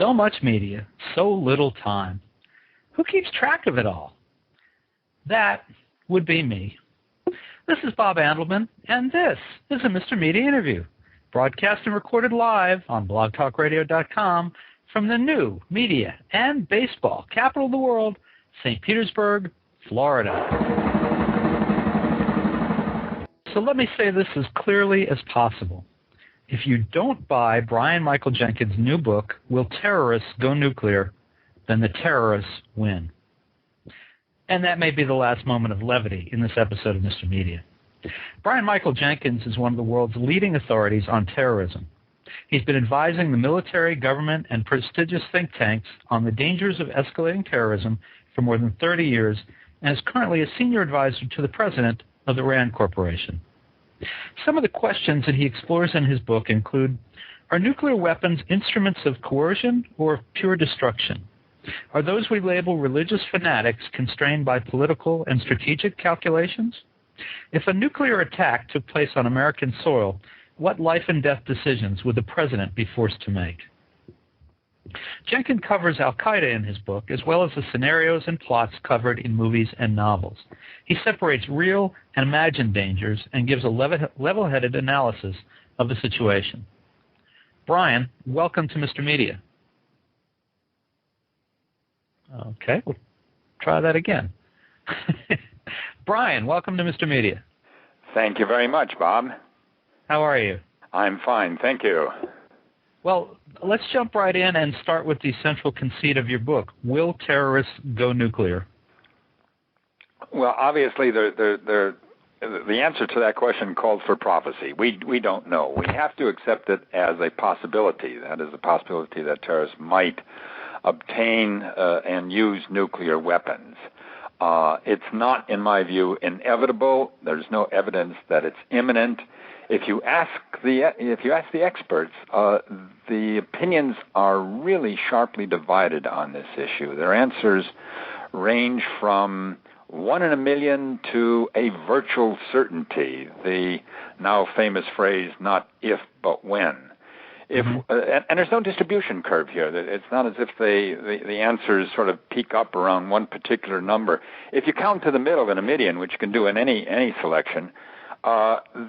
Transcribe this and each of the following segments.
So much media, so little time. Who keeps track of it all? That would be me. This is Bob Andelman, and this is a Mr. Media interview, broadcast and recorded live on blogtalkradio.com from the new media and baseball capital of the world, St. Petersburg, Florida. So let me say this as clearly as possible. If you don't buy Brian Michael Jenkins' new book, Will Terrorists Go Nuclear?, then the terrorists win. And that may be the last moment of levity in this episode of Mr. Media. Brian Michael Jenkins is one of the world's leading authorities on terrorism. He's been advising the military, government, and prestigious think tanks on the dangers of escalating terrorism for more than 30 years and is currently a senior advisor to the president of the RAND Corporation. Some of the questions that he explores in his book include, are nuclear weapons instruments of coercion or of pure destruction? Are those we label religious fanatics constrained by political and strategic calculations? If a nuclear attack took place on American soil, what life and death decisions would the president be forced to make? Jenkins covers al-Qaeda in his book, as well as the scenarios and plots covered in movies and novels. He separates real and imagined dangers and gives a level-headed analysis of the situation. Brian, welcome to Mr. Media. Okay, we'll try that again. Brian, welcome to Mr. Media. Thank you very much, Bob. How are you? I'm fine, thank you. Well, let's jump right in and start with the central conceit of your book, Will Terrorists Go Nuclear? Well, obviously, the answer to that question calls for prophecy. We don't know. We have to accept it as a possibility. That is a possibility that terrorists might obtain and use nuclear weapons. It's not, in my view, inevitable. There's no evidence that it's imminent. If you ask the experts, the opinions are really sharply divided on this issue. Their answers range from 1 in a million to a virtual certainty. The now famous phrase, not if, but when. And there's no distribution curve here. It's not as if the answers sort of peak up around one particular number. If you count to the middle in a median, which you can do in any selection,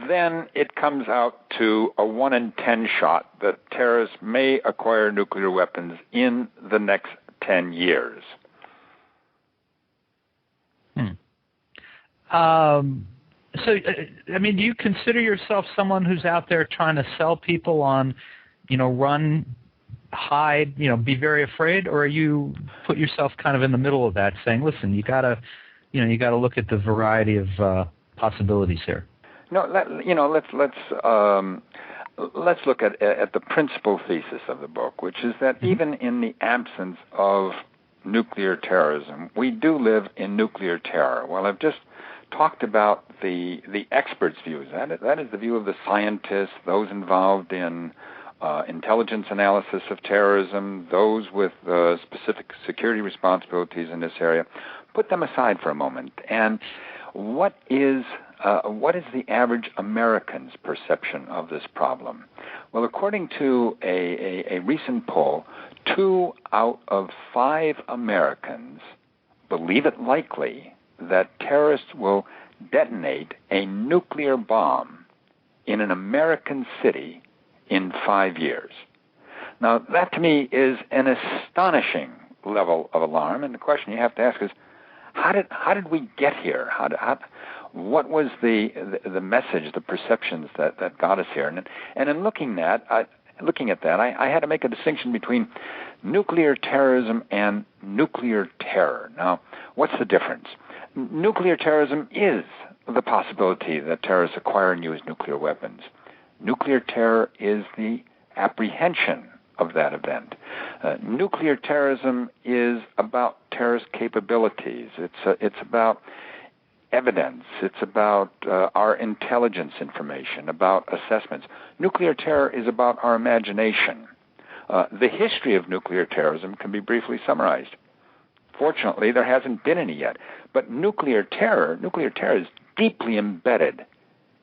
then it comes out to a 1 in 10 shot that terrorists may acquire nuclear weapons in the next 10 years. So, I mean, do you consider yourself someone who's out there trying to sell people on, run, hide, be very afraid, or are you put yourself kind of in the middle of that, saying, listen, you gotta look at the variety of possibilities here? No, let's look at the principal thesis of the book, which is that even in the absence of nuclear terrorism, we do live in nuclear terror. Well, I've just talked about the experts' views. That is the view of the scientists, those involved in intelligence analysis of terrorism, those with specific security responsibilities in this area. Put them aside for a moment. And what is the average American's perception of this problem? Well, according to a recent poll, 2 out of 5 Americans believe it likely that terrorists will detonate a nuclear bomb in an American city in 5 years. Now, that to me is an astonishing level of alarm, and the question you have to ask is, how did we get here? What was the message, the perceptions that got us here? And in looking at that, I had to make a distinction between nuclear terrorism and nuclear terror. Now, what's the difference? Nuclear terrorism is the possibility that terrorists acquire and use nuclear weapons. Nuclear terror is the apprehension of that event. Nuclear terrorism is about terrorist capabilities. It's about evidence. It's about our intelligence information, about assessments. Nuclear terror is about our imagination. The history of nuclear terrorism can be briefly summarized. Fortunately, there hasn't been any yet. But nuclear terror is deeply embedded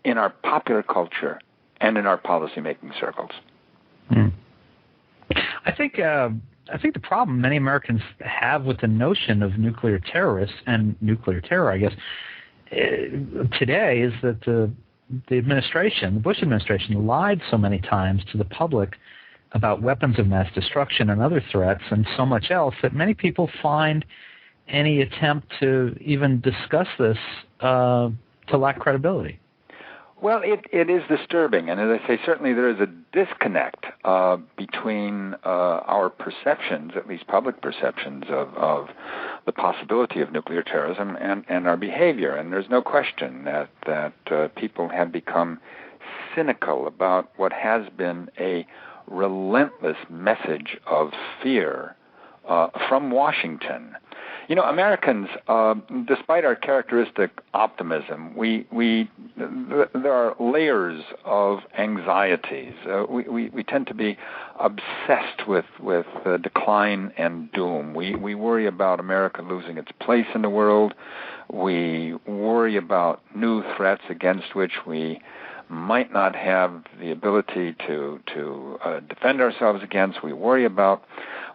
in our popular culture and in our policymaking circles. I think I think the problem many Americans have with the notion of nuclear terrorists and nuclear terror, I guess, today is that the administration, the Bush administration, lied so many times to the public about weapons of mass destruction and other threats and so much else that many people find any attempt to even discuss this to lack credibility. Well, it is disturbing, and as I say, certainly there is a disconnect between our perceptions, at least public perceptions, of the possibility of nuclear terrorism and our behavior. And there's no question that people have become cynical about what has been a relentless message of fear from Washington. You know, Americans, despite our characteristic optimism, there are layers of anxieties. We tend to be obsessed with decline and doom. We worry about America losing its place in the world. We worry about new threats against which we might not have the ability to defend ourselves against. We worry about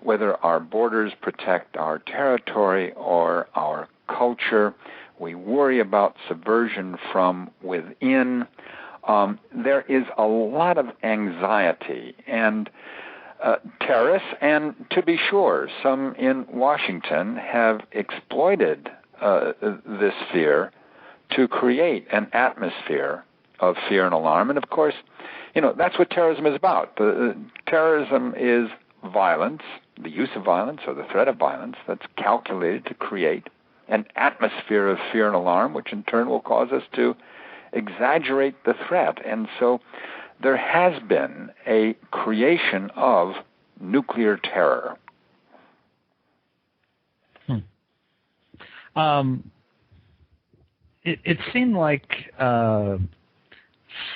whether our borders protect our territory or our culture. We worry about subversion from within. There is a lot of anxiety, and terrorists, and to be sure, some in Washington have exploited this fear to create an atmosphere of fear and alarm. And of course, you know, that's what terrorism is about. Terrorism is violence, the use of violence or the threat of violence that's calculated to create an atmosphere of fear and alarm, which in turn will cause us to exaggerate the threat. And so there has been a creation of nuclear terror. It seemed like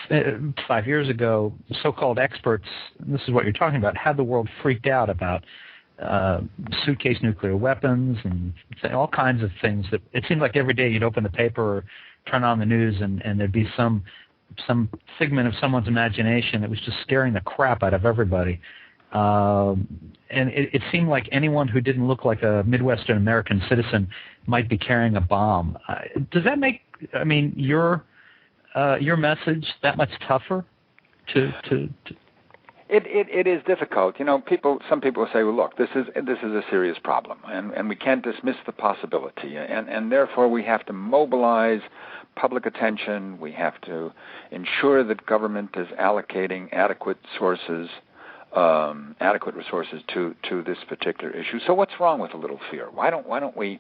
5 years ago, so-called experts, and this is what you're talking about, had the world freaked out about suitcase nuclear weapons and all kinds of things. That it seemed like every day you'd open the paper or turn on the news and there'd be some figment of someone's imagination that was just scaring the crap out of everybody. And it seemed like anyone who didn't look like a Midwestern American citizen might be carrying a bomb. Does that make, I mean, your message that much tougher to It is difficult. You know, some people say, well, look, this is a serious problem, and we can't dismiss the possibility, and therefore we have to mobilize public attention. We have to ensure that government is allocating adequate resources to this particular issue. So what's wrong with a little fear? Why don't we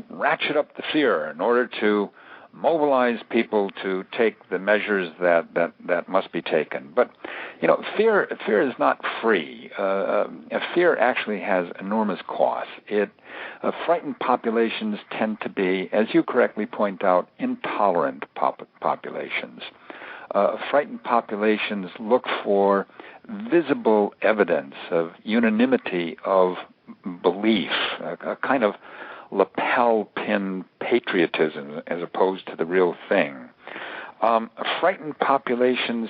ratchet up the fear in order to mobilize people to take the measures that must be taken? But you know, fear is not free. Fear actually has enormous costs. Frightened populations tend to be, as you correctly point out, intolerant populations. Frightened populations look for visible evidence of unanimity of belief, a kind of lapel pin patriotism as opposed to the real thing. Frightened populations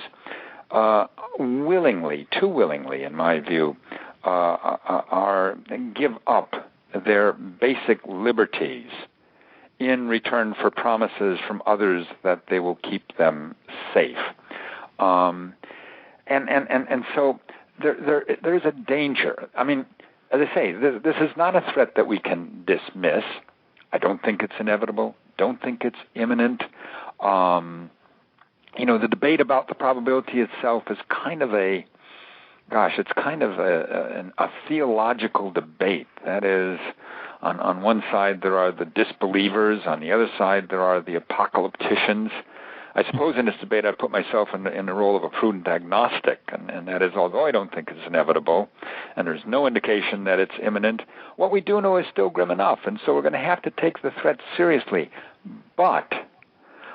too willingly, in my view, give up their basic liberties in return for promises from others that they will keep them safe. And so there is a danger. I mean, as I say, this is not a threat that we can dismiss. I don't think it's inevitable. Don't think it's imminent. You know, the debate about the probability itself is kind of a theological debate. That is, on one side there are the disbelievers, on the other side there are the apocalypticians. I suppose in this debate I put myself in the role of a prudent agnostic, and that is, although I don't think it's inevitable, and there's no indication that it's imminent, what we do know is still grim enough, and so we're going to have to take the threat seriously. But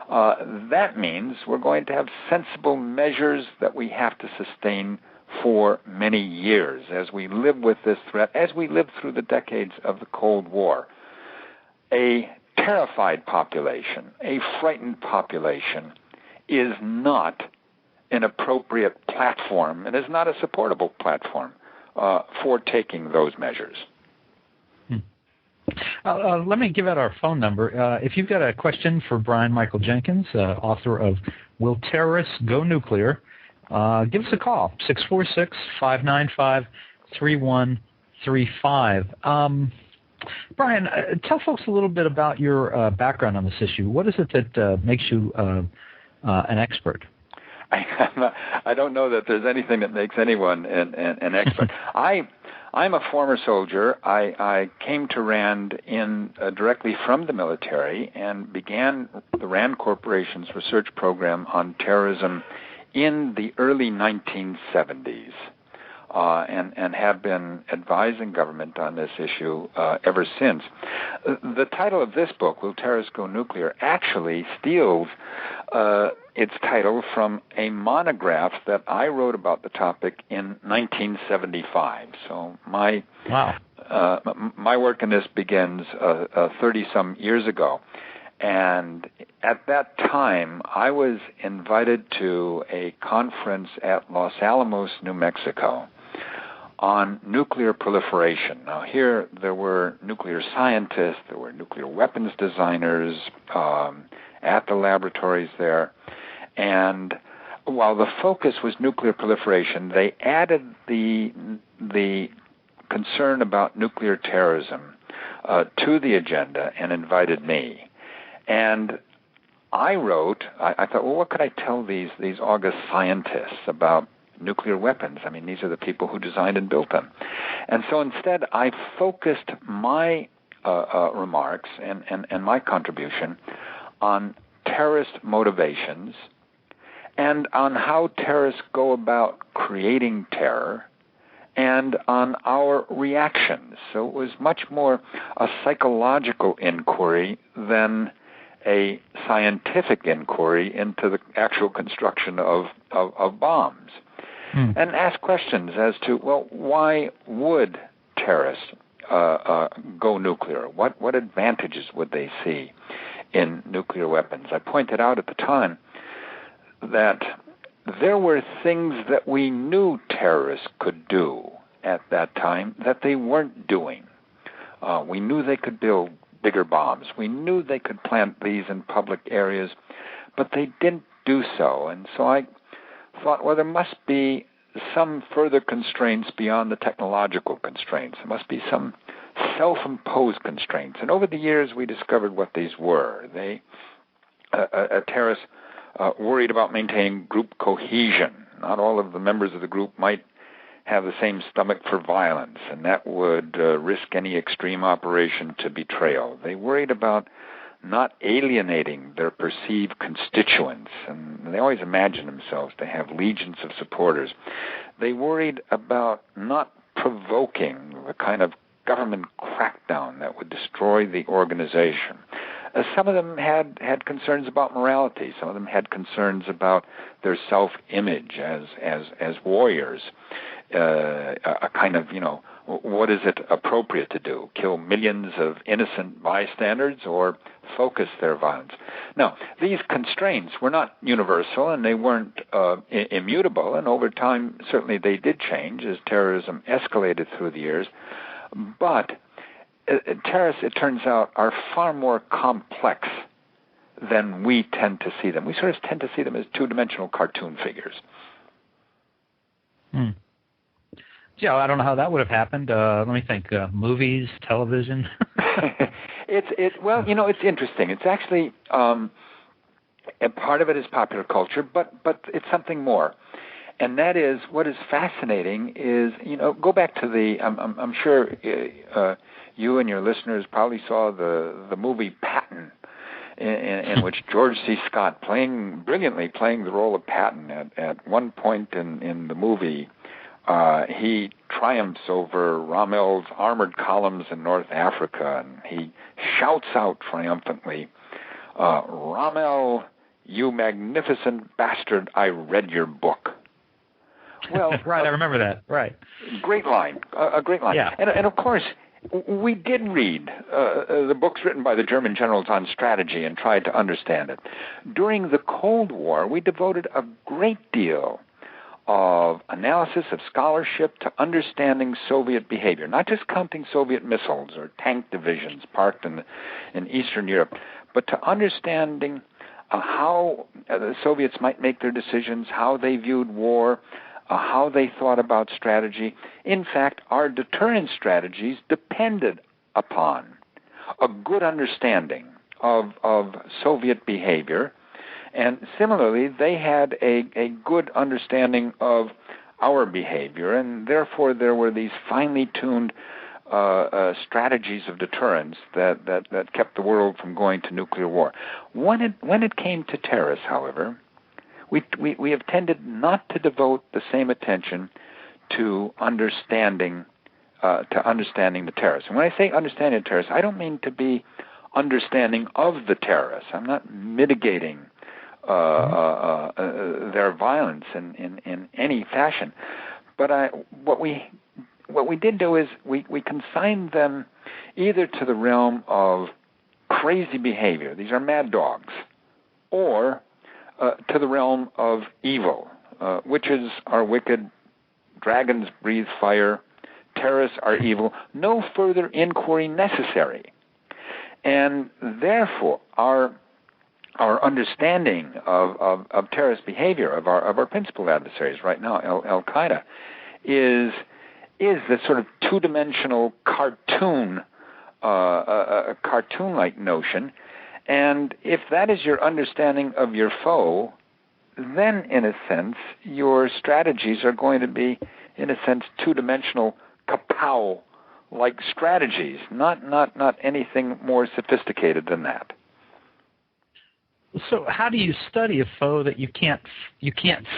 that means we're going to have sensible measures that we have to sustain for many years as we live with this threat, as we live through the decades of the Cold War. A terrified population, a frightened population, is not an appropriate platform and is not a supportable platform for taking those measures. Let me give out our phone number. If you've got a question for Brian Michael Jenkins, author of Will Terrorists Go Nuclear, give us a call, 646-595-3135. Brian, tell folks a little bit about your background on this issue. What is it that makes you an expert? I don't know that there's anything that makes anyone an expert. I'm a former soldier. I came to RAND directly from the military and began the RAND Corporation's research program on terrorism in the early 1970s, and have been advising government on this issue ever since. The title of this book, Will Terrorists Go Nuclear, actually steals its title from a monograph that I wrote about the topic in 1975. So my work in this begins 30-some years ago. And at that time, I was invited to a conference at Los Alamos, New Mexico, on nuclear proliferation. Now, here there were nuclear scientists, there were nuclear weapons designers at the laboratories there. And while the focus was nuclear proliferation, they added the concern about nuclear terrorism to the agenda and invited me. And I wrote, I thought, well, what could I tell these august scientists about nuclear weapons? I mean, these are the people who designed and built them. And so instead, I focused my remarks and my contribution on terrorist motivations and on how terrorists go about creating terror and on our reactions. So it was much more a psychological inquiry than a scientific inquiry into the actual construction of bombs. And ask questions as to, well, why would terrorists go nuclear? What advantages would they see in nuclear weapons? I pointed out at the time that there were things that we knew terrorists could do at that time that they weren't doing. We knew they could build bigger bombs. We knew they could plant these in public areas, but they didn't do so. And so I thought, well, there must be some further constraints beyond the technological constraints. There must be some self-imposed constraints. And over the years, we discovered what these were. Terrorists worried about maintaining group cohesion. Not all of the members of the group might have the same stomach for violence, and that would risk any extreme operation to betrayal. They worried about not alienating their perceived constituents, and they always imagined themselves to have legions of supporters. They worried about not provoking the kind of government crackdown that would destroy the organization. Some of them had concerns about morality. Some of them had concerns about their self-image as warriors. A kind of, what is it appropriate to do? Kill millions of innocent bystanders or focus their violence? Now, these constraints were not universal and they weren't immutable, and over time, certainly they did change as terrorism escalated through the years. But terrorists, it turns out, are far more complex than we tend to see them. We sort of tend to see them as two-dimensional cartoon figures. Yeah, I don't know how that would have happened. Let me think. Movies, television. It's interesting. It's actually a part of it is popular culture, but it's something more. And that is, what is fascinating is, go back to I'm sure you and your listeners probably saw the movie Patton, in which George C. Scott, brilliantly playing the role of Patton at one point in the movie. He triumphs over Rommel's armored columns in North Africa, and he shouts out triumphantly, "Rommel, you magnificent bastard, I read your book." Well, right, I remember that. Right, great line, a great line. Yeah. And of course, we did read the books written by the German generals on strategy and tried to understand it. During the Cold War, we devoted a great deal of analysis, of scholarship to understanding Soviet behavior, not just counting Soviet missiles or tank divisions parked in Eastern Europe, but to understanding how the Soviets might make their decisions, how they viewed war, how they thought about strategy. In fact, our deterrence strategies depended upon a good understanding of Soviet behavior. And similarly, they had a good understanding of our behavior, and therefore there were these finely tuned strategies of deterrence that kept the world from going to nuclear war. When it came to terrorists, however, we have tended not to devote the same attention to understanding the terrorists. And when I say understanding the terrorists, I don't mean to be understanding of the terrorists. I'm not mitigating their violence in any fashion. But what we did do is we consigned them either to the realm of crazy behavior, these are mad dogs, or to the realm of evil, witches are wicked, dragons breathe fire, terrorists are evil, no further inquiry necessary. And therefore, our understanding of terrorist behavior, of our principal adversaries right now, al-Qaeda, is this sort of two-dimensional cartoon-like notion. And if that is your understanding of your foe, then, in a sense, your strategies are going to be, in a sense, two-dimensional kapow-like strategies, not anything more sophisticated than that. So how do you study a foe that you can't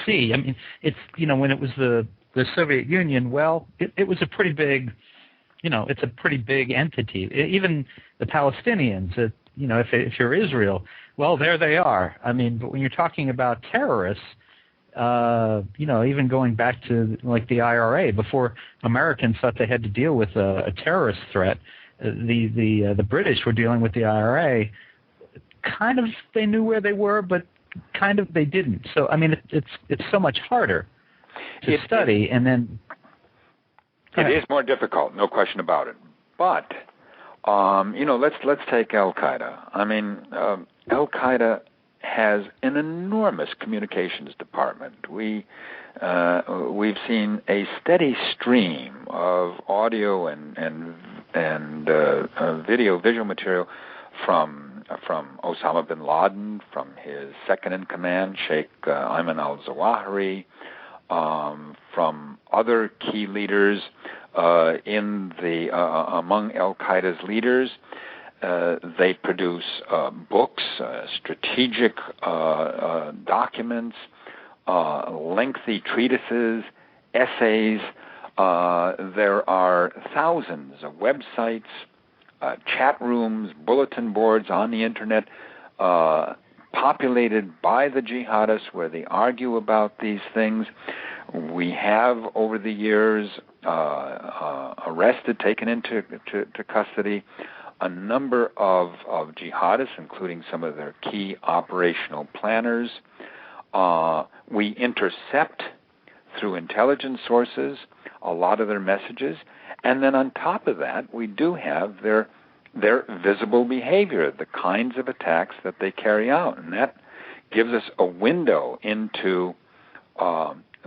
see? I mean, it's, when it was the Soviet Union, well, it was a pretty big, it's a pretty big entity. Even the Palestinians, if you're Israel, well, there they are. I mean, but when you're talking about terrorists, even going back to like the IRA, before Americans thought they had to deal with a terrorist threat, the British were dealing with the IRA. Kind of they knew where they were, but kind of they didn't. So I mean, it's so much harder to study, and then it is more difficult, no question about it. But let's take al-Qaeda. I mean, al-Qaeda has an enormous communications department. We've seen a steady stream of audio and visual material from Osama bin Laden, from his second-in-command, Sheikh Ayman al-Zawahiri, from other key leaders among al-Qaeda's leaders. They produce books, strategic documents, lengthy treatises, essays. There are thousands of websites, chat rooms, bulletin boards on the internet, populated by the jihadists where they argue about these things. We have, over the years, arrested, taken into custody, a number of jihadists, including some of their key operational planners. We intercept, through intelligence sources, a lot of their messages. And then on top of that, we do have their visible behavior, the kinds of attacks that they carry out. And that gives us a window into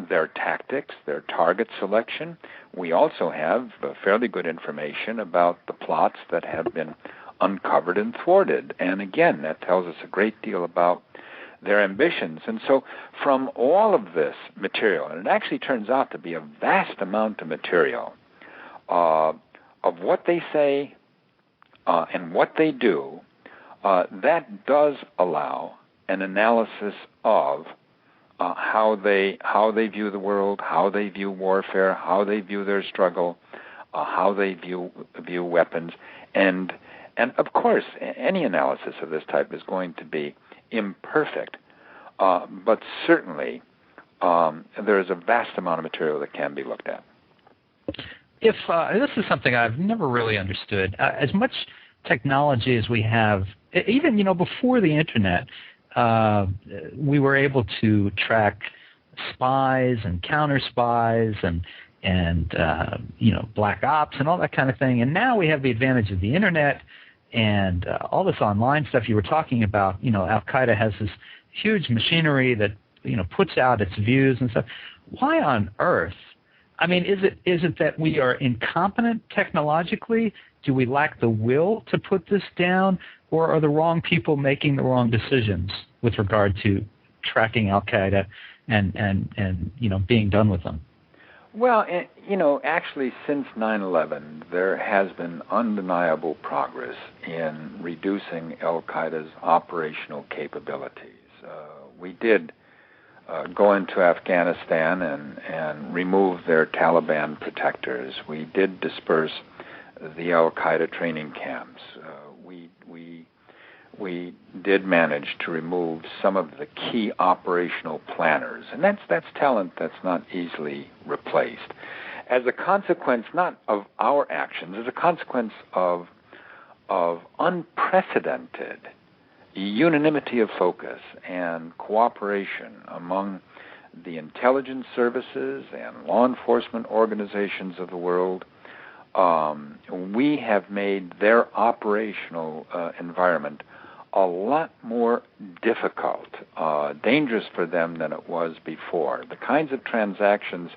their tactics, their target selection. We also have fairly good information about the plots that have been uncovered and thwarted. And again, that tells us a great deal about their ambitions. And so from all of this material, and it actually turns out to be a vast amount of material, of what they say and what they do, that does allow an analysis of how they view the world, how they view warfare, how they view their struggle, how they view weapons, and of course any analysis of this type is going to be imperfect, but certainly there is a vast amount of material that can be looked at. If this is something I've never really understood, as much technology as we have, even before the internet, we were able to track spies and counter spies and black ops and all that kind of thing. And now we have the advantage of the internet and all this online stuff you were talking about. Al-Qaeda has this huge machinery that puts out its views and stuff. Why on earth? I mean, is it that we are incompetent technologically? Do we lack the will to put this down, or are the wrong people making the wrong decisions with regard to tracking Al-Qaeda and being done with them? Well, actually, since 9/11, there has been undeniable progress in reducing al-Qaeda's operational capabilities. We did go into Afghanistan and remove their Taliban protectors. We did disperse the al-Qaeda training camps. We did manage to remove some of the key operational planners, and that's talent that's not easily replaced. As a consequence, not of our actions, as a consequence of unprecedented unanimity of focus and cooperation among the intelligence services and law enforcement organizations of the world, we have made their operational environment a lot more difficult, dangerous for them than it was before. The kinds of transactions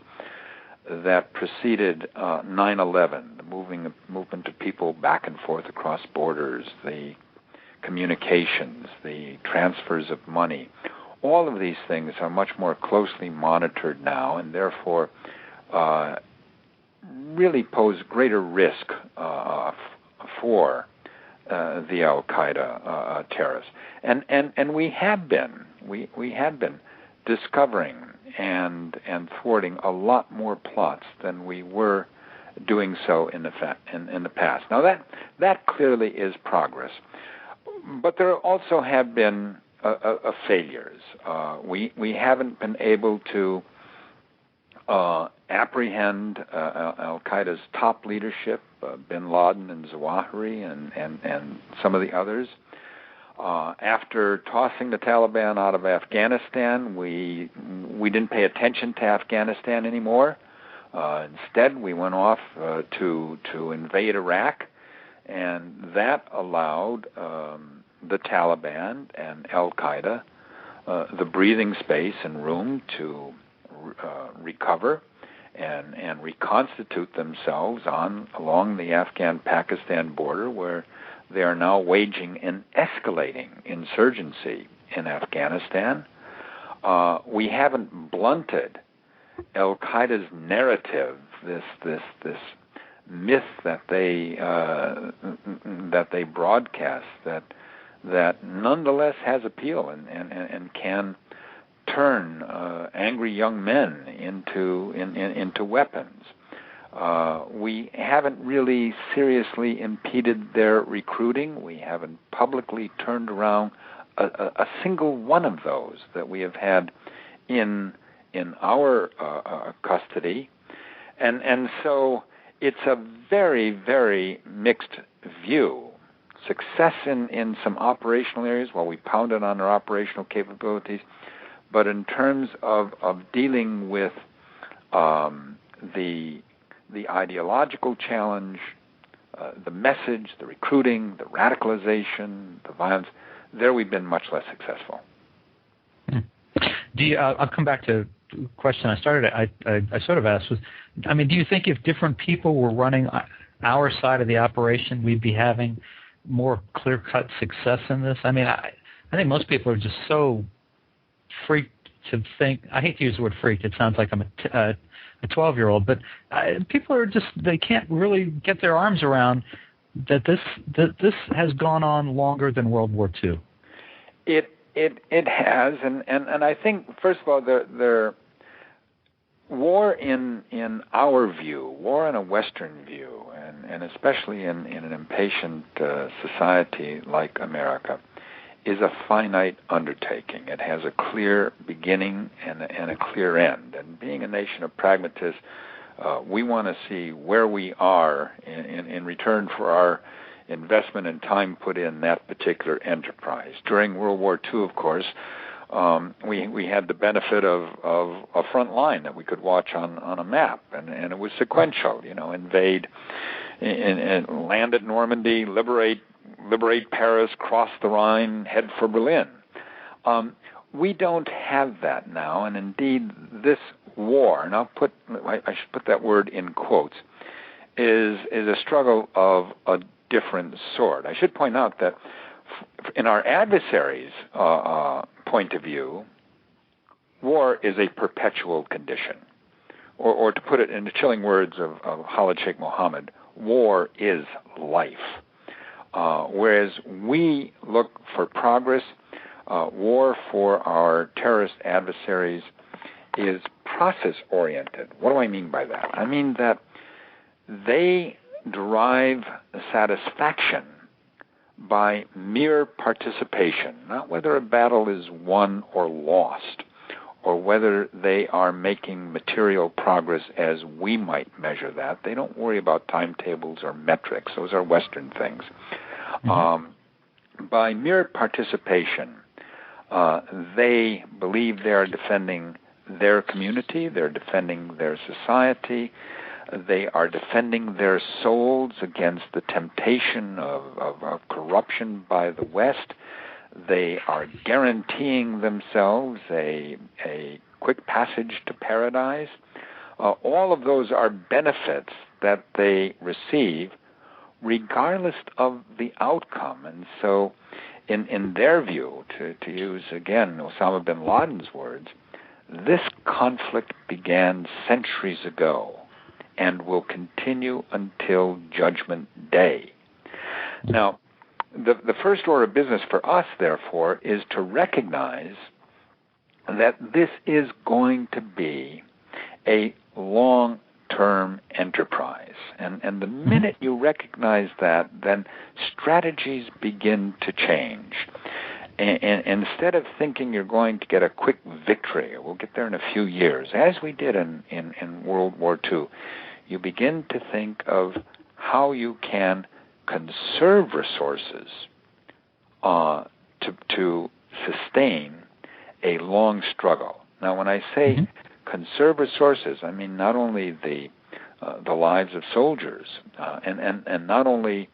that preceded 9/11, the movement of people back and forth across borders, the communications, the transfers of money, all of these things are much more closely monitored now, and therefore really pose greater risk for the al-Qaeda terrorists, and we have been discovering and thwarting a lot more plots than we were doing so in the past. Now that clearly is progress, but there also have been failures. We haven't been able to apprehend al-Qaeda's top leadership, bin Laden and Zawahiri and some of the others. After tossing the Taliban out of Afghanistan, we didn't pay attention to Afghanistan anymore. Instead, we went off to invade Iraq, and that allowed the Taliban and al-Qaeda the breathing space and room to recover and reconstitute themselves along the Afghan-Pakistan border, where they are now waging an escalating insurgency in Afghanistan. We haven't blunted al-Qaeda's narrative, this myth that they broadcast that nonetheless has appeal and can turn angry young men into weapons. We haven't really seriously impeded their recruiting. We haven't publicly turned around a single one of those that we have had in our custody, and so it's a very, very mixed view. Success in some operational areas, while we pounded on our operational capabilities, but in terms of dealing with the ideological challenge, the message, the recruiting, the radicalization, the violence, there we've been much less successful. I'll come back to the question I started. I sort of asked was, do you think if different people were running our side of the operation, we'd be having more clear-cut success in this? I think most people are just so freaked to think. I hate to use the word freaked. It sounds like I'm a 12-year-old, but people are just, they can't really get their arms around that this has gone on longer than World War II. It has, and I think, first of all, there war in our view, war in a Western view, and especially in an impatient society like America, is a finite undertaking. It has a clear beginning and a clear end. And being a nation of pragmatists, we want to see where we are in return for our investment and time put in that particular enterprise. During World War II, of course, we had the benefit of a front line that we could watch on a map, and it was sequential. Invade and land at Normandy, liberate Paris, cross the Rhine, head for Berlin. We don't have that now, and indeed this war, and I should put that word in quotes, is a struggle of a different sort. I should point out that in our adversaries' point of view, war is a perpetual condition. Or to put it in the chilling words of Khalid Sheikh Mohammed, war is life. Whereas we look for progress, war for our terrorist adversaries is process-oriented. What do I mean by that? I mean that they derive satisfaction by mere participation, not whether a battle is won or lost, or whether they are making material progress as we might measure that. They don't worry about timetables or metrics. Those are Western things. By mere participation, they believe they are defending their community, they're defending their society, they are defending their souls against the temptation of corruption by the West. They are guaranteeing themselves a quick passage to paradise. All of those are benefits that they receive regardless of the outcome. And so in their view, to use again Osama bin Laden's words, this conflict began centuries ago and will continue until Judgment Day. Now, the first order of business for us, therefore, is to recognize that this is going to be a long-term enterprise. And the minute you recognize that, then strategies begin to change. And instead of thinking you're going to get a quick victory, we'll get there in a few years, as we did in World War II, you begin to think of how you can conserve resources to sustain a long struggle. Now, when I say conserve resources, I mean not only the lives of soldiers and not only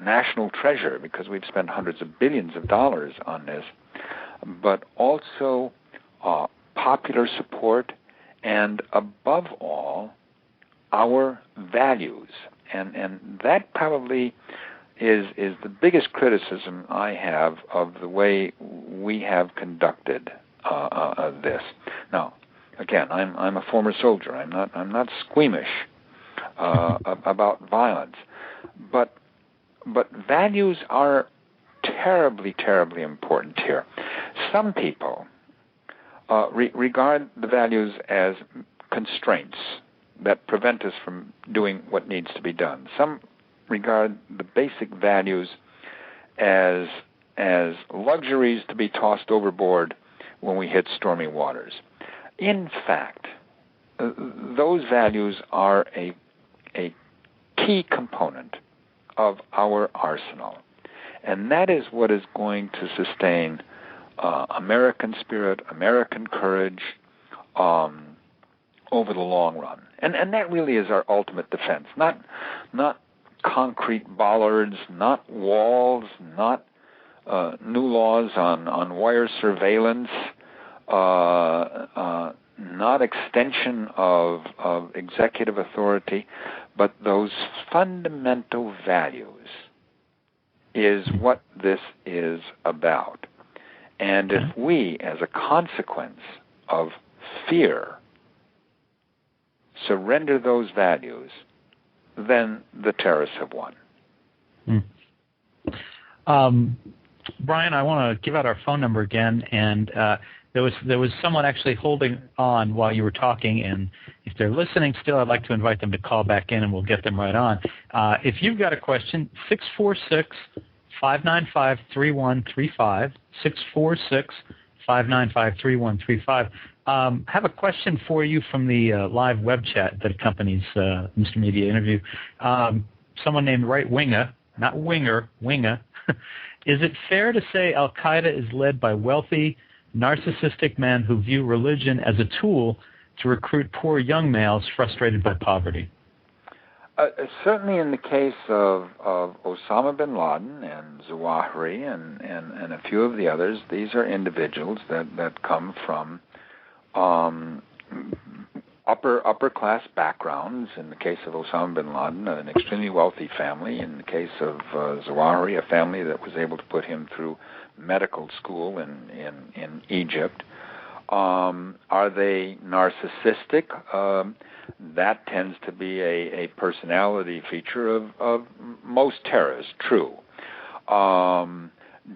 national treasure, because we've spent hundreds of billions of dollars on this, but also popular support and, above all, our values. And that probably is the biggest criticism I have of the way we have conducted this. Now, again, I'm a former soldier. I'm not squeamish about violence, but values are terribly, terribly important here. Some people regard the values as constraints that prevent us from doing what needs to be done. Some regard the basic values as luxuries to be tossed overboard when we hit stormy waters. In fact, those values are a key component of our arsenal. And that is what is going to sustain American spirit, American courage over the long run. And that really is our ultimate defense. Not concrete bollards, not walls, not new laws on wire surveillance, not extension of executive authority, but those fundamental values is what this is about. And if we, as a consequence of fear, surrender those values, then the terrorists have won. Brian, I want to give out our phone number again, and there was someone actually holding on while you were talking, and if they're listening still, I'd like to invite them to call back in, and we'll get them right on. If you've got a question, 646-595-3135, 646-595-3135. Have a question for you from the live web chat that accompanies Mr. Media interview. Someone named Right Winger, not Winger, Winger, Is it fair to say al-Qaeda is led by wealthy, narcissistic men who view religion as a tool to recruit poor young males frustrated by poverty? Certainly in the case of Osama bin Laden and Zawahiri and a few of the others, these are individuals that come from upper class backgrounds. In the case of Osama bin Laden, an extremely wealthy family. In the case of Zawahiri, a family that was able to put him through medical school in Egypt. Are they narcissistic? That tends to be a personality feature of most terrorists. True.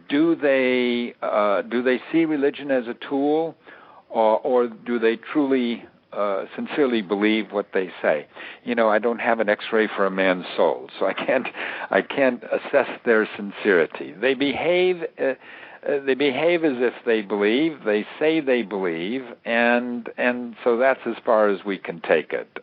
Do they see religion as a tool, or do they truly sincerely believe what they say? I don't have an X-ray for a man's soul, so I can't assess their sincerity. They behave as if they believe. They say they believe, and so that's as far as we can take it.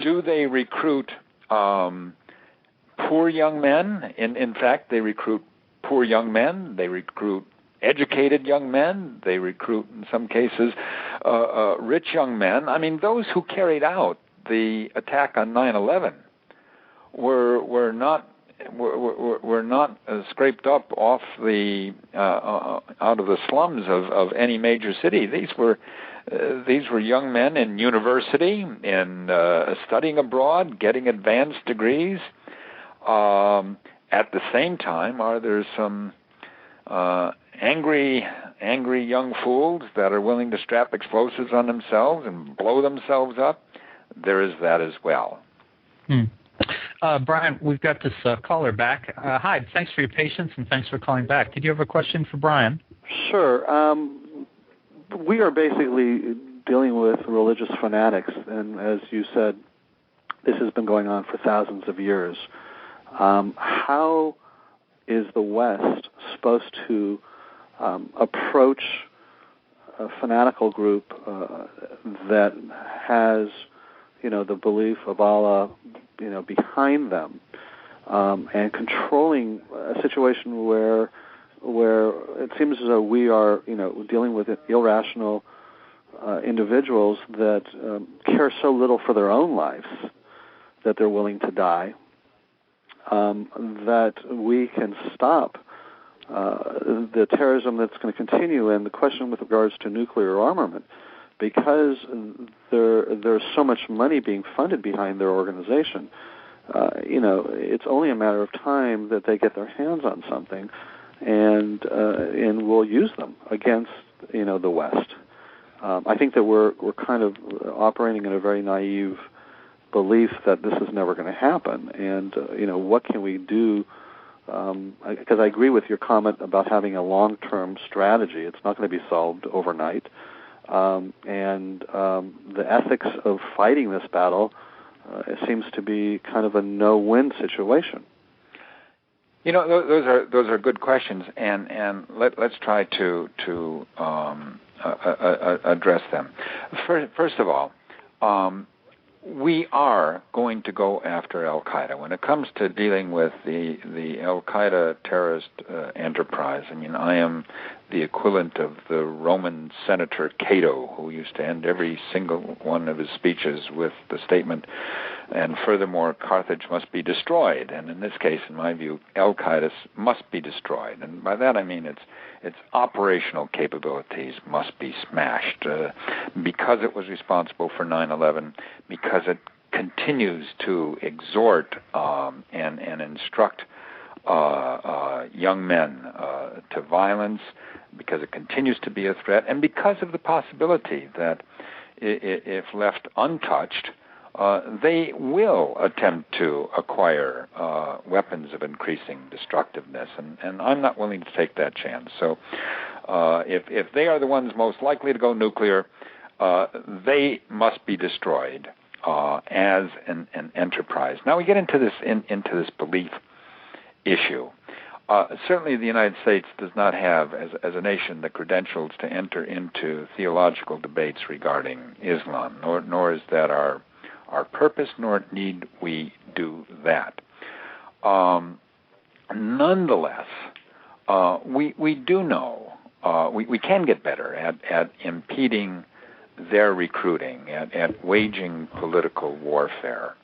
Do they recruit poor young men? In fact, they recruit poor young men. They recruit educated young men. They recruit, in some cases, rich young men. I mean, those who carried out the attack on 9/11 were not scraped up off the out of the slums of any major city. These were young men in university, in studying abroad, getting advanced degrees. At the same time, are there some angry young fools that are willing to strap explosives on themselves and blow themselves up? There is that as well. Brian, we've got this caller back. Hi, thanks for your patience and thanks for calling back. Did you have a question for Brian? Sure. We are basically dealing with religious fanatics, and as you said, this has been going on for thousands of years. How is the West supposed to approach a fanatical group that has, the belief of Allah, behind them, and controlling a situation where it seems as though we are, dealing with irrational individuals that care so little for their own lives that they're willing to die, that we can stop the terrorism that's going to continue. And the question with regards to nuclear armament, because there's so much money being funded behind their organization, it's only a matter of time that they get their hands on something, and will use them against the West. I think that we're kind of operating in a very naive belief that this is never going to happen, and what can we do? Because I agree with your comment about having a long-term strategy. It's not going to be solved overnight. And the ethics of fighting this battle it seems to be kind of a no-win situation. Those are good questions, and let's try to address them. First of all, we are going to go after al-Qaeda. When it comes to dealing with the al-Qaeda terrorist enterprise, I am the equivalent of the Roman senator Cato, who used to end every single one of his speeches with the statement, and furthermore, Carthage must be destroyed. And in this case, in my view, al-Qaeda must be destroyed. And by that I mean its operational capabilities must be smashed because it was responsible for 9/11, because it continues to exhort and instruct young men to violence, because it continues to be a threat, and because of the possibility that if left untouched, they will attempt to acquire weapons of increasing destructiveness, and I'm not willing to take that chance. So if they are the ones most likely to go nuclear, they must be destroyed as an enterprise. Now we get into this belief issue. Certainly the United States does not have, as a nation, the credentials to enter into theological debates regarding Islam, nor is that our purpose, nor need we do that. Nonetheless, we do know we can get better at impeding their recruiting, at waging political warfare,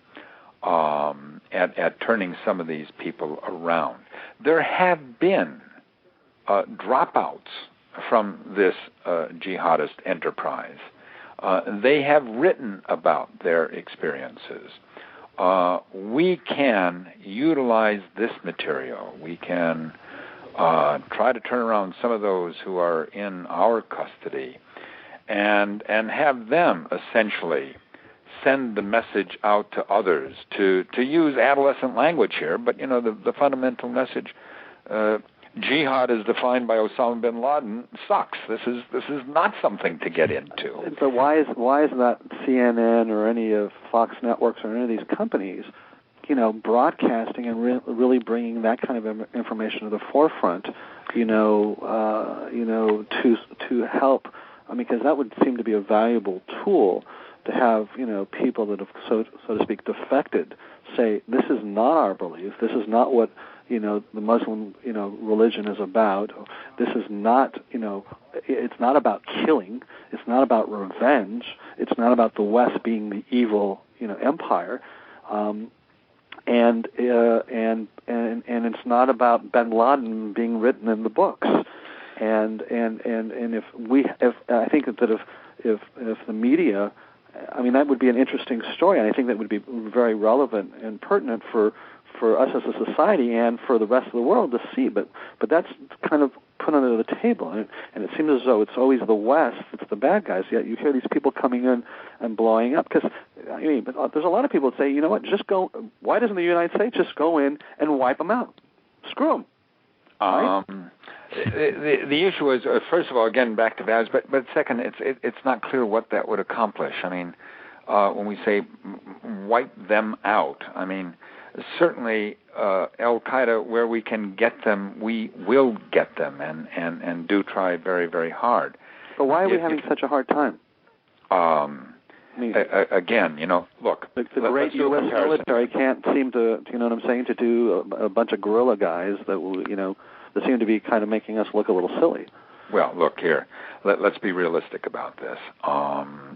at turning some of these people around. There have been dropouts from this jihadist enterprise. They have written about their experiences. We can utilize this material. We can try to turn around some of those who are in our custody and have them essentially send the message out to others to use adolescent language here, but the fundamental message, jihad as defined by Osama bin Laden sucks. This is not something to get into. But why is that CNN or any of Fox networks or any of these companies, broadcasting and really bringing that kind of information to the forefront, to help? Because that would seem to be a valuable tool to have, people that have, so to speak, defected say, this is not our belief, this is not what, the Muslim, religion is about. This is not, it's not about killing, it's not about revenge, it's not about the West being the evil, empire, and it's not about bin Laden being written in the books. And if I think that if the media, that would be an interesting story, and I think that would be very relevant and pertinent for us as a society and for the rest of the world to see. But that's kind of put under the table, and it seems as though it's always the West, it's the bad guys. Yet you hear these people coming in and blowing up. Because but there's a lot of people that say, you know what, just go. Why doesn't the United States just go in and wipe them out? Screw them. Right? The issue is, first of all, again, back to values, but second, it's not clear what that would accomplish. When we say wipe them out, certainly al-Qaeda, where we can get them, we will get them, and do try very, very hard. But why are we having such a hard time? Again, look. The great U.S. military can't seem to, to do a bunch of guerrilla guys that will, that seem to be kind of making us look a little silly. Well, look here. Let's be realistic about this.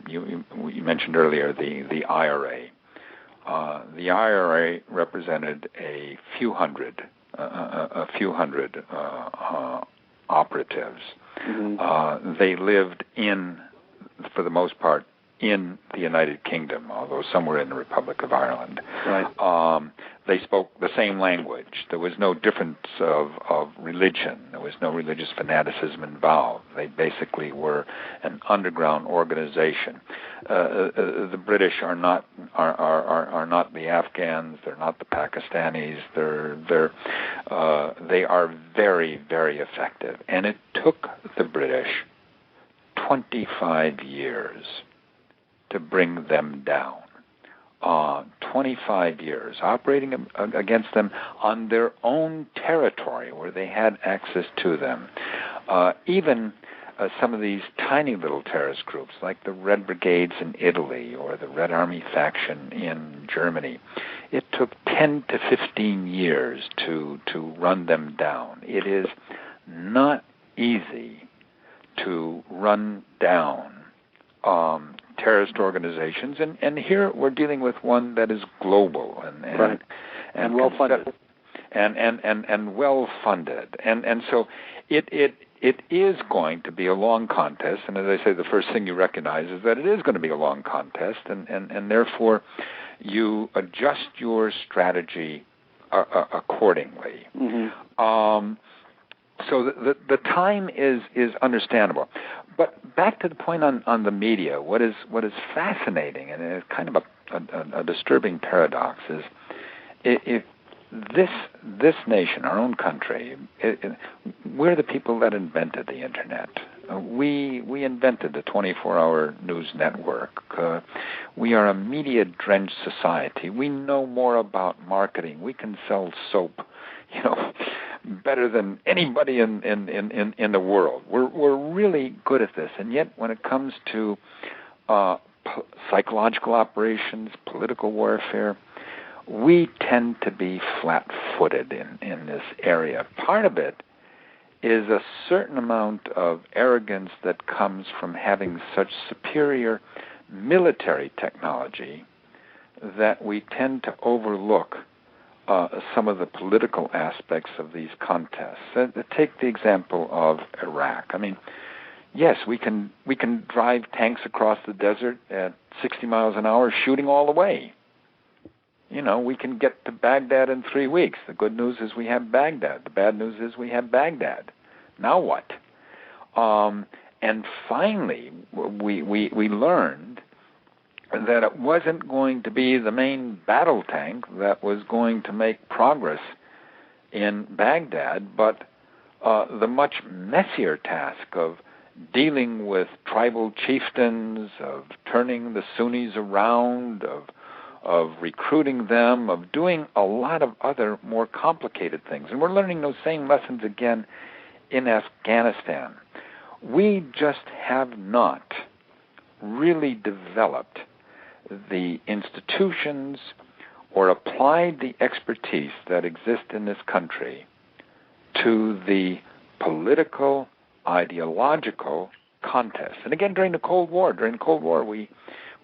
You mentioned earlier the IRA. The IRA represented a few hundred operatives. Mm-hmm. They lived for the most part, in the United Kingdom, although some were in the Republic of Ireland. Right. They spoke the same language. There was no difference of religion. There was no religious fanaticism involved. They basically were an underground organization. The British are not the Afghans. They're not the Pakistanis. They are very, very effective. And it took the British 25 years to bring them down. 25 years operating against them on their own territory where they had access to them. Even some of these tiny little terrorist groups like the Red Brigades in Italy or the Red Army faction in Germany, it took 10 to 15 years to run them down. It is not easy to run down terrorist organizations, and here we're dealing with one that is global and well funded, and well funded, and so it is going to be a long contest. And as I say, the first thing you recognize is that it is going to be a long contest, and therefore you adjust your strategy accordingly. Mm-hmm. So the time is understandable. But back to the point on the media, what is fascinating and is kind of a disturbing paradox is if this nation, our own country, we're the people that invented the internet. We invented the 24-hour news network. We are a media-drenched society. We know more about marketing. We can sell soap, better than anybody in the world. We're really good at this, and yet when it comes to psychological operations, political warfare, we tend to be flat-footed in this area. Part of it is a certain amount of arrogance that comes from having such superior military technology that we tend to overlook some of the political aspects of these contests. Take the example of Iraq. I mean, yes, we can drive tanks across the desert at 60 miles an hour, shooting all the way. You know, we can get to Baghdad in 3 weeks. The good news is we have Baghdad. The bad news is we have Baghdad. Now what? And finally, we learned that it wasn't going to be the main battle tank that was going to make progress in Baghdad, but the much messier task of dealing with tribal chieftains, of turning the Sunnis around, of recruiting them, of doing a lot of other more complicated things. And we're learning those same lessons again in Afghanistan. We just have not really developed the institutions or applied the expertise that exist in this country to the political, ideological contest. And again, during the Cold War, we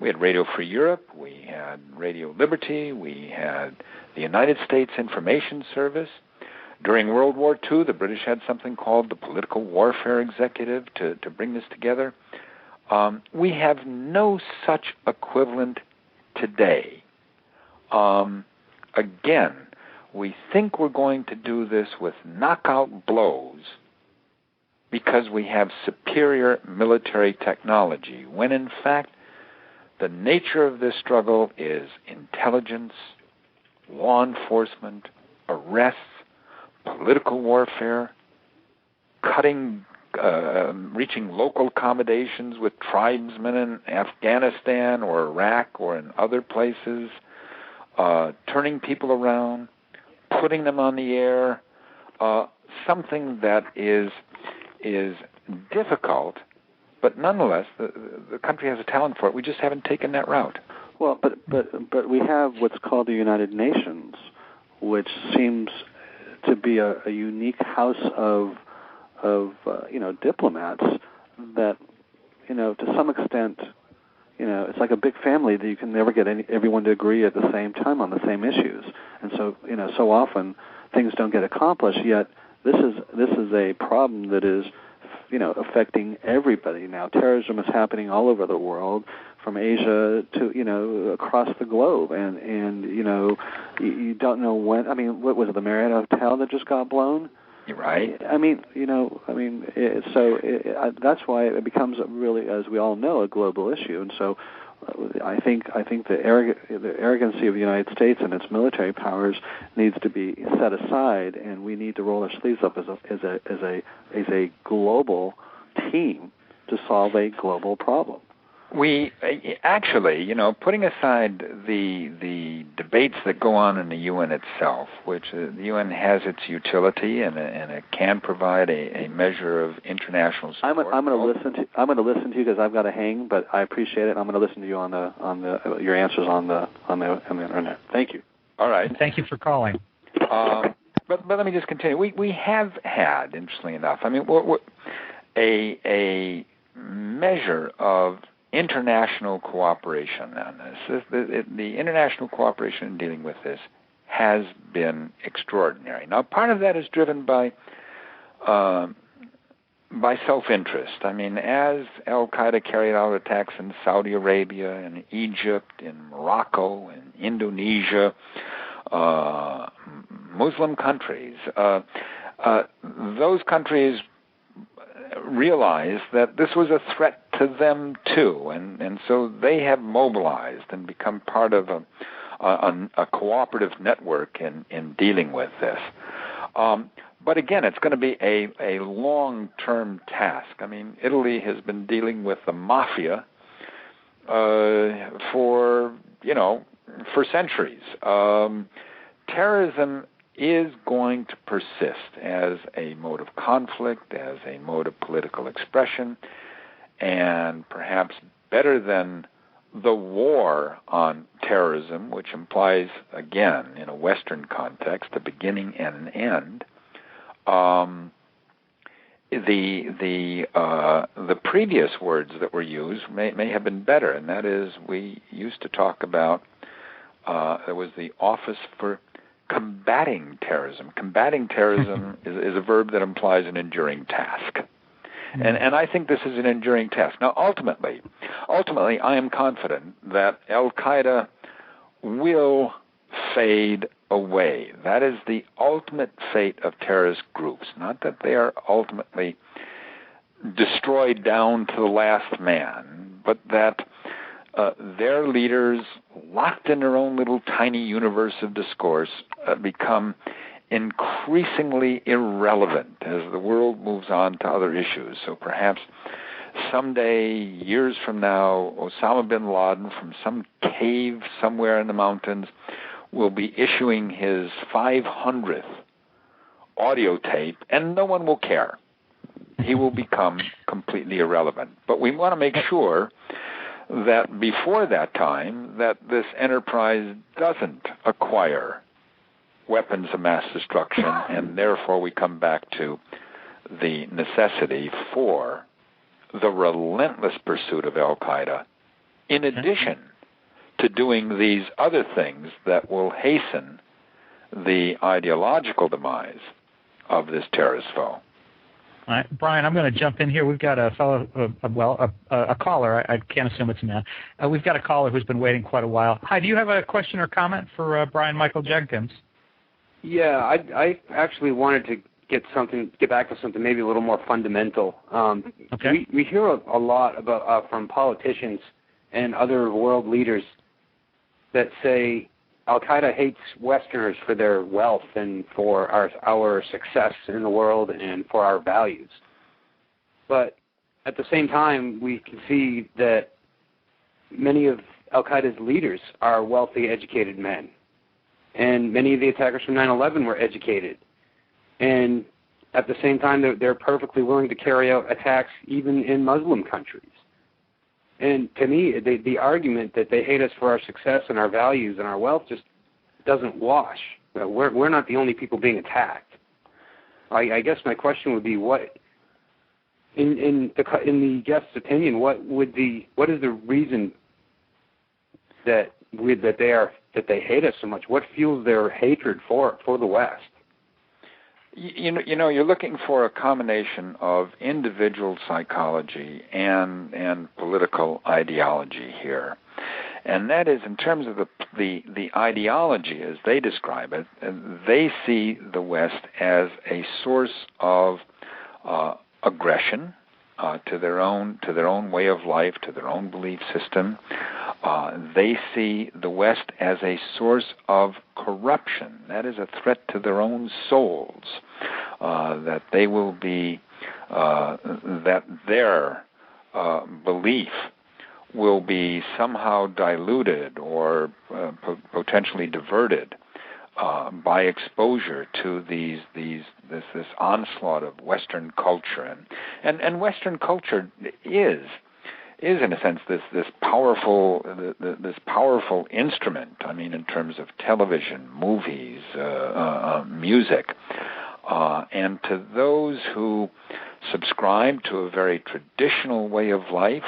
had Radio Free Europe, we had Radio Liberty, we had the United States Information Service. During World War II, the British had something called the Political Warfare Executive to bring this together. We have no such equivalent today. Again, we think we're going to do this with knockout blows because we have superior military technology, when in fact the nature of this struggle is intelligence, law enforcement, arrests, political warfare, reaching local accommodations with tribesmen in Afghanistan or Iraq or in other places, turning people around, putting them on the air, something that is difficult, but nonetheless, the country has a talent for it. We just haven't taken that route. Well, but we have what's called the United Nations, which seems to be a unique house of diplomats that, to some extent, it's like a big family that you can never get everyone to agree at the same time on the same issues, and so so often things don't get accomplished. Yet this is a problem that is affecting everybody now. Terrorism is happening all over the world, from Asia to across the globe, and you don't know when. I mean, what was it, the Marriott Hotel that just got blown? You're right. That's why it becomes really, as we all know, a global issue. And so, I think the arrogancy of the United States and its military powers needs to be set aside, and we need to roll our sleeves up as a global team to solve a global problem. We actually, putting aside the debates that go on in the UN itself, which the UN has its utility and it can provide a measure of international support. I'm going to listen to you because I've got to hang, but I appreciate it. I'm going to listen to you on your answers on the internet. Thank you. All right. Thank you for calling. But let me just continue. We have had, interestingly enough, a measure of international cooperation on this. The international cooperation in dealing with this has been extraordinary. Now, part of that is driven by self-interest. I mean, as al-Qaeda carried out attacks in Saudi Arabia, in Egypt, in Morocco, in Indonesia, Muslim countries, those countries realized that this was a threat to them too, and so they have mobilized and become part of a cooperative network in dealing with this. But again, it's going to be a long-term task. I mean, Italy has been dealing with the mafia for centuries. Terrorism is going to persist as a mode of conflict, as a mode of political expression, and perhaps better than the war on terrorism, which implies, again, in a Western context, a beginning and an end. The previous words that were used may have been better, and that is, we used to talk about there was the Office for Combating Terrorism. Combating terrorism is a verb that implies an enduring task. And I think this is an enduring task. Now, ultimately, I am confident that al-Qaeda will fade away. That is the ultimate fate of terrorist groups. Not that they are ultimately destroyed down to the last man, but that their leaders, locked in their own little tiny universe of discourse, become increasingly irrelevant as the world moves on to other issues. So perhaps someday, years from now, Osama bin Laden from some cave somewhere in the mountains will be issuing his 500th audio tape, and no one will care. He will become completely irrelevant. But we want to make sure that before that time, that this enterprise doesn't acquire weapons of mass destruction, and therefore we come back to the necessity for the relentless pursuit of al-Qaeda, in addition to doing these other things that will hasten the ideological demise of this terrorist foe. All right, Brian, I'm going to jump in here. We've got a fellow, a caller. I can't assume it's a man. We've got a caller who's been waiting quite a while. Hi, do you have a question or comment for Brian Michael Jenkins? Yeah, I actually wanted to get back to something maybe a little more fundamental. Okay. We hear a lot about from politicians and other world leaders that say al-Qaeda hates Westerners for their wealth and for our success in the world and for our values. But at the same time, we can see that many of al-Qaeda's leaders are wealthy, educated men. And many of the attackers from 9/11 were educated. And at the same time, they're perfectly willing to carry out attacks even in Muslim countries. And to me, the argument that they hate us for our success and our values and our wealth just doesn't wash. We're not the only people being attacked. I guess my question would be, what, in the guest's opinion, what is the reason that they hate us so much? What fuels their hatred for the West? You know, you're looking for a combination of individual psychology and political ideology here, and that is, in terms of the ideology as they describe it, they see the West as a source of aggression to their own way of life, to their own belief system. They see the West as a source of corruption. That is a threat to their own souls. That they will be, that their belief will be somehow diluted or potentially diverted by exposure to this onslaught of Western culture, and Western culture is in a sense this powerful instrument. I mean, in terms of television, movies, music, and to those who subscribe to a very traditional way of life,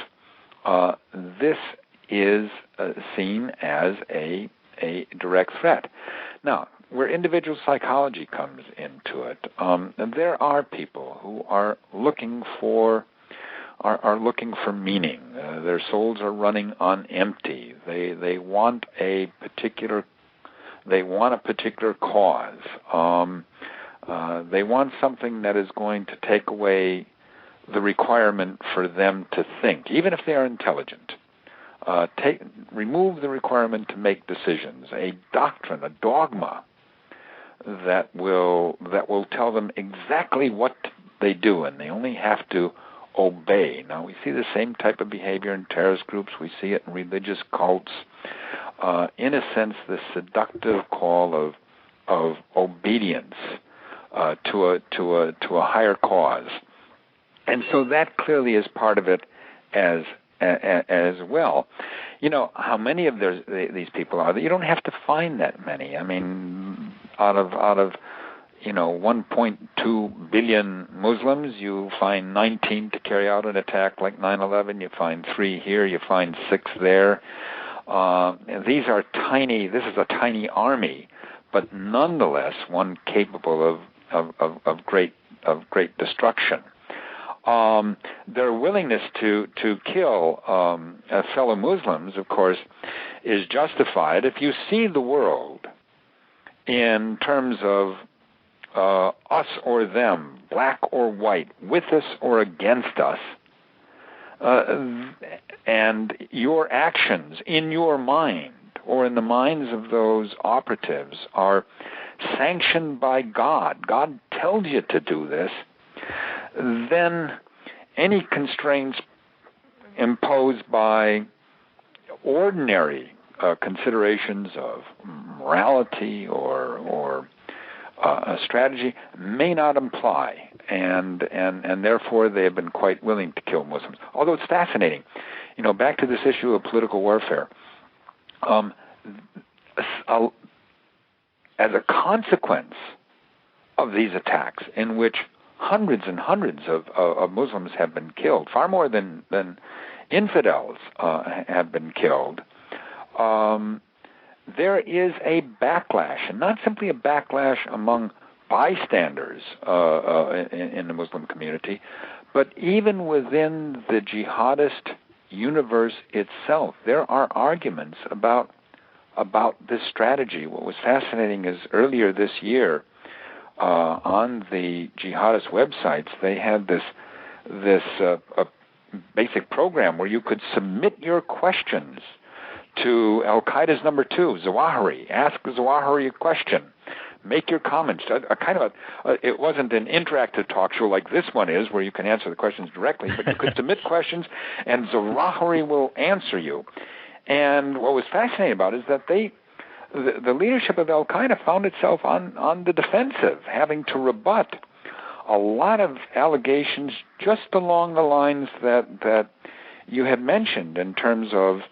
this is seen as a direct threat. Now, where individual psychology comes into it, there are people who are looking for meaning. Their souls are running on empty. They want a particular cause. They want something that is going to take away the requirement for them to think, even if they are intelligent. Remove the requirement to make decisions, a doctrine, a dogma that will tell them exactly what they do, and they only have to obey. Now, we see the same type of behavior in terrorist groups. We see it in religious cults. In a sense, the seductive call of obedience to a higher cause, and so that clearly is part of it as as well. You know, how many of these people are there? You don't have to find that many. I mean, out of 1.2 billion Muslims, you find 19 to carry out an attack like 9/11. You find 3 here. You find 6 there. These are tiny. This is a tiny army, but nonetheless one capable of great destruction. Their willingness to kill fellow Muslims, of course, is justified if you see the world in terms of us or them, black or white, with us or against us, and your actions in your mind or in the minds of those operatives are sanctioned by God. God tells you to do this. Then any constraints imposed by ordinary considerations of morality or a strategy may not apply, and therefore they have been quite willing to kill Muslims. Although it's fascinating, you know, back to this issue of political warfare. As a consequence of these attacks, in which hundreds and hundreds of Muslims have been killed, far more than infidels have been killed, there is a backlash, and not simply a backlash among bystanders in the Muslim community, but even within the jihadist universe itself. There are arguments about this strategy. What was fascinating is earlier this year, on the jihadist websites, they had this basic program where you could submit your questions to al-Qaeda's number 2, Zawahiri. Ask Zawahiri a question. Make your comments. It wasn't an interactive talk show like this one is, where you can answer the questions directly, but you could submit questions, and Zawahiri will answer you. And what was fascinating about it is that the leadership of al-Qaeda found itself on the defensive, having to rebut a lot of allegations just along the lines that you had mentioned, in terms of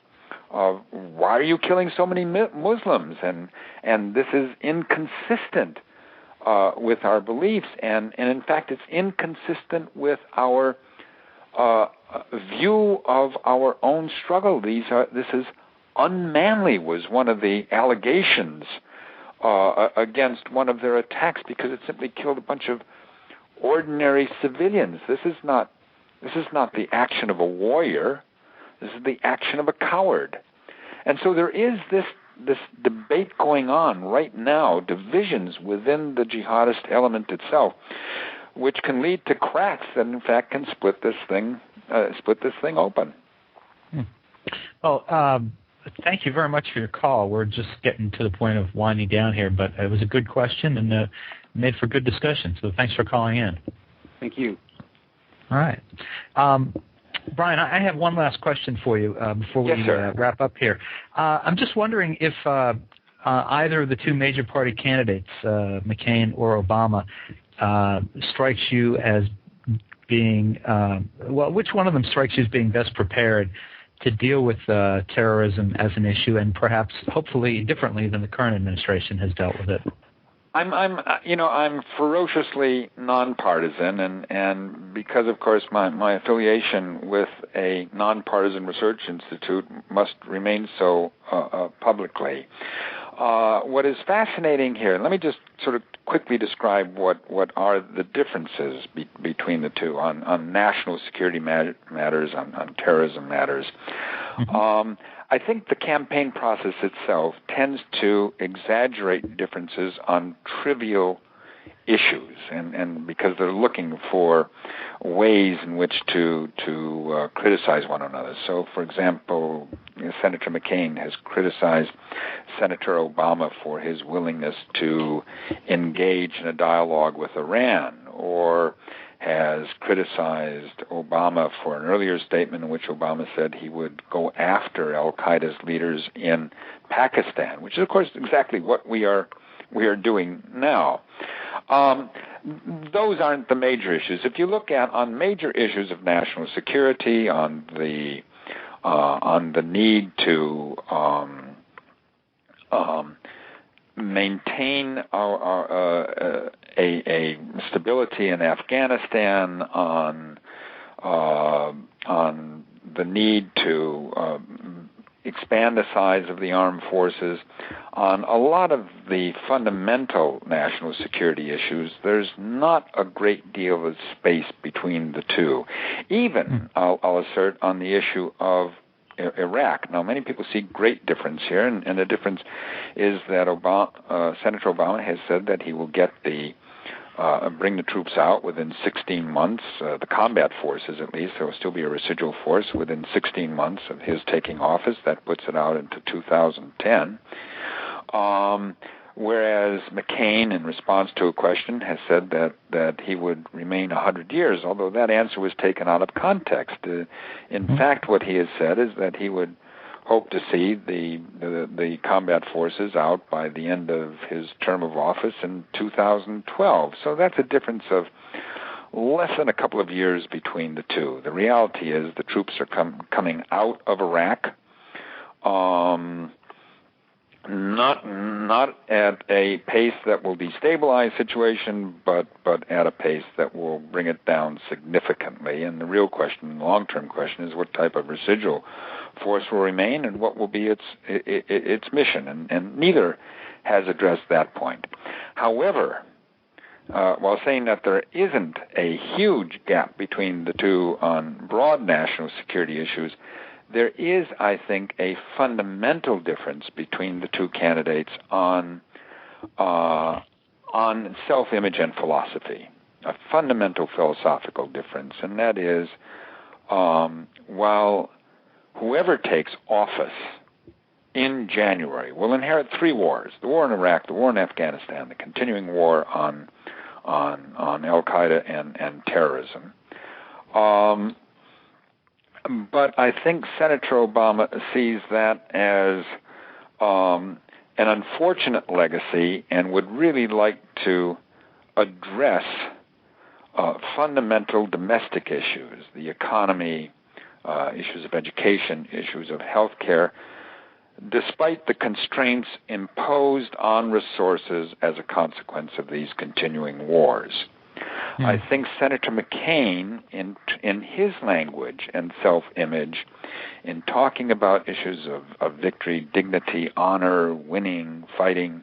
why are you killing so many Muslims, and this is inconsistent with our beliefs, and in fact it's inconsistent with our view of our own struggle. This is unmanly, was one of the allegations against one of their attacks, because it simply killed a bunch of ordinary civilians. This is not the action of a warrior. This is the action of a coward. And so there is this debate going on right now, divisions within the jihadist element itself, which can lead to cracks that in fact can split this thing open. Well, thank you very much for your call. We're just getting to the point of winding down here, but it was a good question and made for good discussion. So thanks for calling in. Thank you. All right. Brian, I have one last question for you before we wrap up here. I'm just wondering if either of the 2 major party candidates, McCain or Obama, strikes you as being, which one of them strikes you as being best prepared to deal with terrorism as an issue, and perhaps, hopefully, differently than the current administration has dealt with it? I'm ferociously nonpartisan, and because, of course, my affiliation with a nonpartisan research institute must remain so publicly. What is fascinating here, and let me just sort of quickly describe what are the differences between the two on national security matters, on terrorism matters. Mm-hmm. I think the campaign process itself tends to exaggerate differences on trivial issues, and because they're looking for ways in which to criticize one another. So, for example, Senator McCain has criticized Senator Obama for his willingness to engage in a dialogue with Iran, or has criticized Obama for an earlier statement in which Obama said he would go after al-Qaeda's leaders in Pakistan, which is, of course, exactly what we are doing now. Those aren't the major issues. If you look at on major issues of national security, on the on the need to maintain a stability in Afghanistan, on the need to expand the size of the armed forces, on a lot of the fundamental national security issues. There's not a great deal of space between the two. Even, I'll assert, on the issue of Iraq. Now, many people see great difference here, and the difference is that Senator Obama has said that he will get bring the troops out within 16 months, the combat forces at least. There will still be a residual force within 16 months of his taking office. That puts it out into 2010. Whereas McCain, in response to a question, has said that he would remain 100 years, although that answer was taken out of context. In fact, what he has said is that he would hope to see the combat forces out by the end of his term of office in 2012. So that's a difference of less than a couple of years between the two. The reality is the troops are coming out of Iraq, not at a pace that will destabilize the situation, but at a pace that will bring it down significantly. And the real question, the long-term question, is what type of residual force will remain and what will be its mission. And neither has addressed that point. However, while saying that there isn't a huge gap between the two on broad national security issues, there is, I think, a fundamental difference between the two candidates on self-image and philosophy, a fundamental philosophical difference, and that is, while whoever takes office in January will inherit three wars: the war in Iraq, the war in Afghanistan, the continuing war on al-Qaeda and terrorism. But I think Senator Obama sees that as an unfortunate legacy and would really like to address fundamental domestic issues, the economy, issues of education, issues of health care, despite the constraints imposed on resources as a consequence of these continuing wars. I think Senator McCain, in his language and self-image, in talking about issues of victory, dignity, honor, winning, fighting,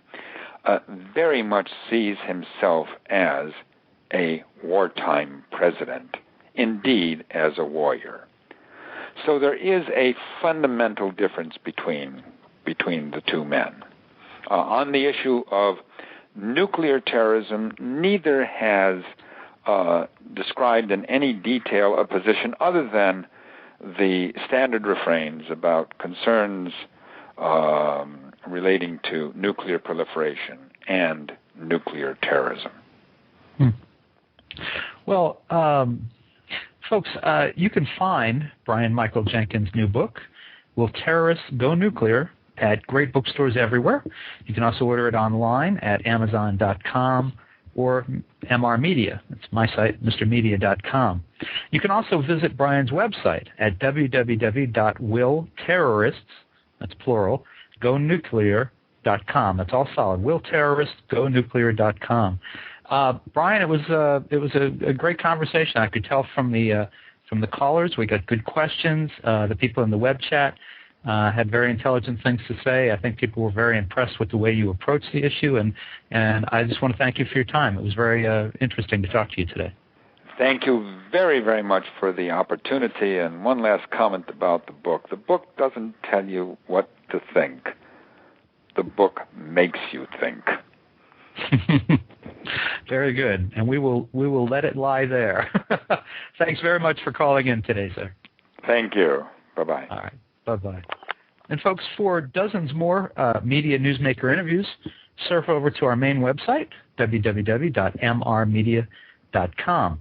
very much sees himself as a wartime president, indeed as a warrior. So there is a fundamental difference between the two men. On the issue of nuclear terrorism, neither has described in any detail a position other than the standard refrains about concerns relating to nuclear proliferation and nuclear terrorism. Well, folks, you can find Brian Michael Jenkins' new book, Will Terrorists Go Nuclear?, at great bookstores everywhere. You can also order it online at Amazon.com or MR Media. That's my site, MrMedia.com. You can also visit Brian's website at www.WILLTERRORISTS, that's plural, GoNuclear.com. That's all solid. WILLTERRORISTSGoNuclear.com. Brian, it was a great conversation. I could tell from the callers. We got good questions. The people in the web chat had very intelligent things to say. I think people were very impressed with the way you approached the issue, and I just want to thank you for your time. It was very interesting to talk to you today. Thank you very, very much for the opportunity. And one last comment about the book. The book doesn't tell you what to think. The book makes you think. Very good, and we will let it lie there. Thanks very much for calling in today, sir. Thank you. Bye-bye. All right. Bye-bye. And folks, for dozens more media newsmaker interviews, surf over to our main website, www.mrmedia.com.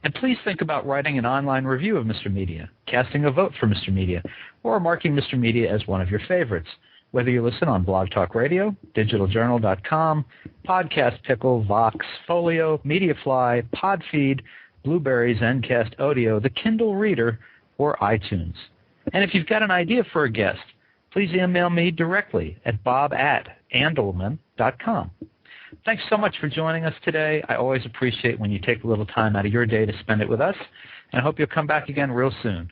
And please think about writing an online review of Mr. Media, casting a vote for Mr. Media, or marking Mr. Media as one of your favorites, whether you listen on Blog Talk Radio, digitaljournal.com, Podcast Pickle, Vox, Folio, Mediafly, Podfeed, Blueberry, Zencast Audio, the Kindle Reader, or iTunes. And if you've got an idea for a guest, please email me directly at bob@andelman.com. Thanks so much for joining us today. I always appreciate when you take a little time out of your day to spend it with us, and I hope you'll come back again real soon.